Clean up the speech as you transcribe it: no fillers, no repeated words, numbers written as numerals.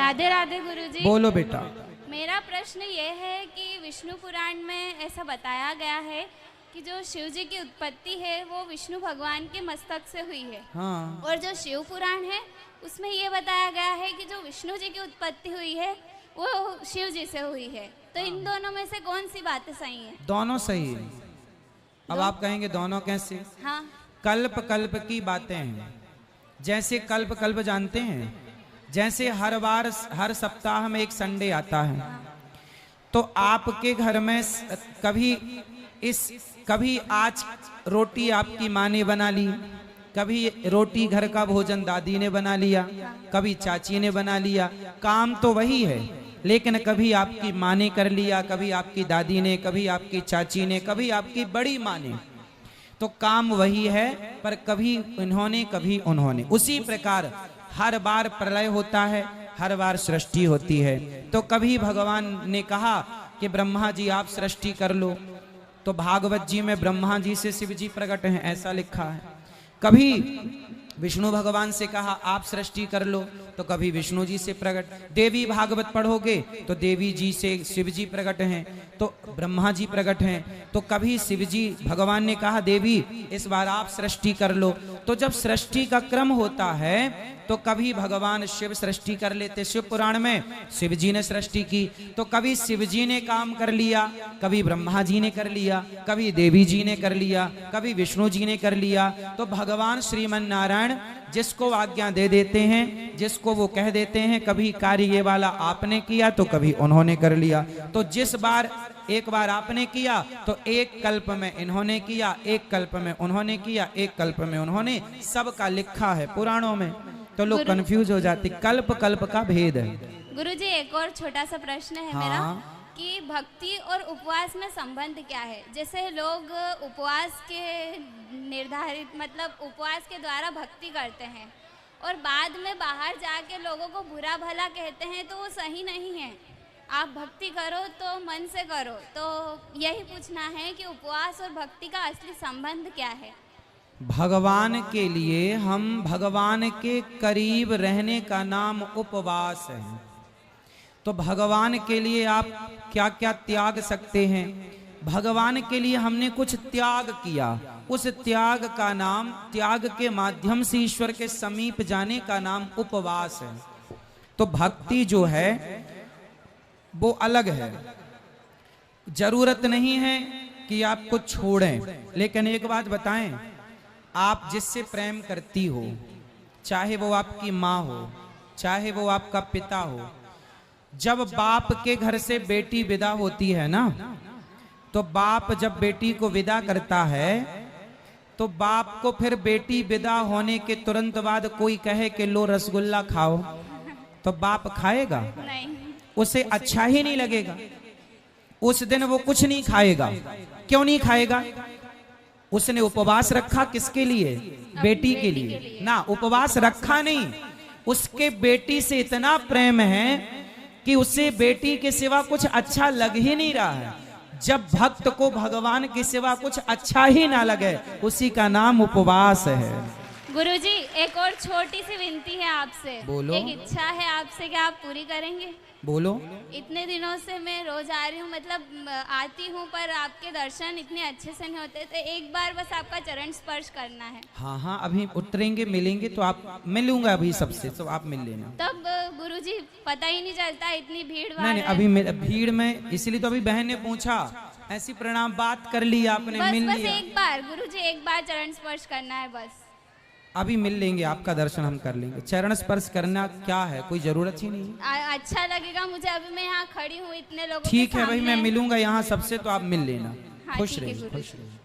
राधे राधे गुरुजी। बोलो बेटा। मेरा प्रश्न ये है कि विष्णु पुराण में ऐसा बताया गया है कि जो शिव जी की उत्पत्ति है वो विष्णु भगवान के मस्तक से हुई है। हाँ। और जो शिव पुराण है उसमें ये बताया गया है कि जो विष्णु जी की उत्पत्ति हुई है वो शिव जी से हुई है। तो इन दोनों में से कौन सी बातें सही हैं? दोनों सही है। अब आप कहेंगे दोनों कैसे? हाँ। कल्प कल्प की बातें हैं। जैसे कल्प कल्प जानते हैं, जैसे हर बार हर सप्ताह में एक संडे आता है, तो आपके घर में कभी आज रोटी आपकी माँ ने बना ली, कभी रोटी घर का भोजन दादी ने बना लिया, कभी चाची ने बना लिया। काम तो वही है, लेकिन कभी आपकी माँ ने कर लिया, कभी आपकी दादी ने, कभी आपकी चाची ने, कभी आपकी बड़ी माँ ने। तो काम वही है, पर कभी इन्होंने कभी उन्होंने। उसी प्रकार हर बार प्रलय होता है, हर बार सृष्टि होती है। तो कभी भगवान ने कहा कि ब्रह्मा जी आप सृष्टि कर लो, तो भागवत जी में ब्रह्मा जी से शिव जी प्रकट हैं, ऐसा लिखा है। कभी विष्णु भगवान से कहा आप सृष्टि कर लो, तो कभी विष्णु जी से प्रकट। देवी भागवत पढ़ोगे तो देवी जी से शिव जी प्रकट हैं, तो ब्रह्मा जी प्रकट हैं। तो कभी शिव जी भगवान ने कहा देवी इस बार आप सृष्टि कर लो। तो जब सृष्टि का क्रम होता है तो कभी भगवान शिव सृष्टि कर लेते। शिव पुराण में शिव जी ने सृष्टि की, तो कभी शिव जी ने काम कर लिया, कभी ब्रह्मा जी ने कर लिया, कभी देवी जी ने कर लिया, कभी विष्णु जी ने कर लिया। तो भगवान श्रीमन नारायण जिसको आज्ञा दे देते हैं, जिसको वो कह देते हैं, कभी कार्य ये वाला आपने किया तो कभी उन्होंने कर लिया। तो जिस बार एक बार आपने किया तो एक कल्प में इन्होंने किया, एक कल्प में उन्होंने किया, एक कल्प में उन्होंने। सबका लिखा है पुराणों में, तो लोग कंफ्यूज हो जाते। कल्प कल्प का भेद है। गुरुजी एक और छोटा सा प्रश्न है मेरा कि भक्ति और उपवास में संबंध क्या है? जैसे लोग उपवास के निर्धारित मतलब उपवास के द्वारा भक्ति करते हैं और बाद में बाहर जाके लोगों को बुरा भला कहते हैं, तो वो सही नहीं है। आप भक्ति करो तो मन से करो। तो यही पूछना है कि उपवास और भक्ति का असली संबंध क्या है? भगवान के लिए हम भगवान के करीब रहने का नाम उपवास है। तो भगवान के लिए आप क्या क्या त्याग सकते हैं? भगवान के लिए हमने कुछ त्याग किया, उस त्याग का नाम, त्याग के माध्यम से ईश्वर के समीप जाने का नाम उपवास है। तो भक्ति जो है वो अलग है। जरूरत नहीं है कि आप कुछ छोड़ें, लेकिन एक बात बताएं, आप जिससे प्रेम करती हो, चाहे वो आपकी माँ हो, चाहे वो आपका पिता हो, जब बाप के घर से बेटी विदा होती है ना, तो बाप जब बेटी को विदा करता है तो बाप को फिर बेटी विदा होने के तुरंत बाद कोई कहे कि लो रसगुल्ला खाओ, तो बाप खाएगा? नहीं। उसे अच्छा ही नहीं लगेगा। उस दिन वो कुछ नहीं खाएगा। क्यों नहीं खाएगा? उसने उपवास रखा किसके लिए? बेटी के लिए ना। उपवास रखा नहीं, उसके बेटी से इतना प्रेम है कि उसे बेटी के सिवा कुछ अच्छा लग ही नहीं रहा है। जब भक्त को भगवान के सिवा कुछ अच्छा ही ना लगे, उसी का नाम उपवास है। गुरुजी एक और छोटी सी विनती है आपसे। बोलो। एक इच्छा है आपसे, क्या आप पूरी करेंगे? बोलो। इतने दिनों से मैं रोज आ रही हूँ, मतलब आती हूँ, पर आपके दर्शन इतने अच्छे से नहीं होते, तो एक बार बस आपका चरण स्पर्श करना है। हाँ हाँ, अभी उतरेंगे, मिलेंगे तो आप मिलूंगा अभी सबसे, तो आप मिल लेना। तब गुरुजी पता ही नहीं चलता, इतनी भीड़ भाड़ नहीं, अभी भीड़ में, इसलिए तो अभी बहन ने पूछा, ऐसी प्रणाम बात कर ली आपने, बस, मिल बस लिया। एक बार गुरुजी, एक बार चरण स्पर्श करना है बस। अभी मिल लेंगे, आपका दर्शन हम कर लेंगे। चरण स्पर्श करना क्या है, कोई जरूरत ही नहीं। अच्छा लगेगा मुझे, अभी मैं यहाँ खड़ी हूँ इतने लोगों के ठीक है भाई, सामने। मैं मिलूंगा यहाँ सबसे, तो आप मिल लेना। हाँ, खुश ठीक है रहिए, गुरुजी। खुश रहिए।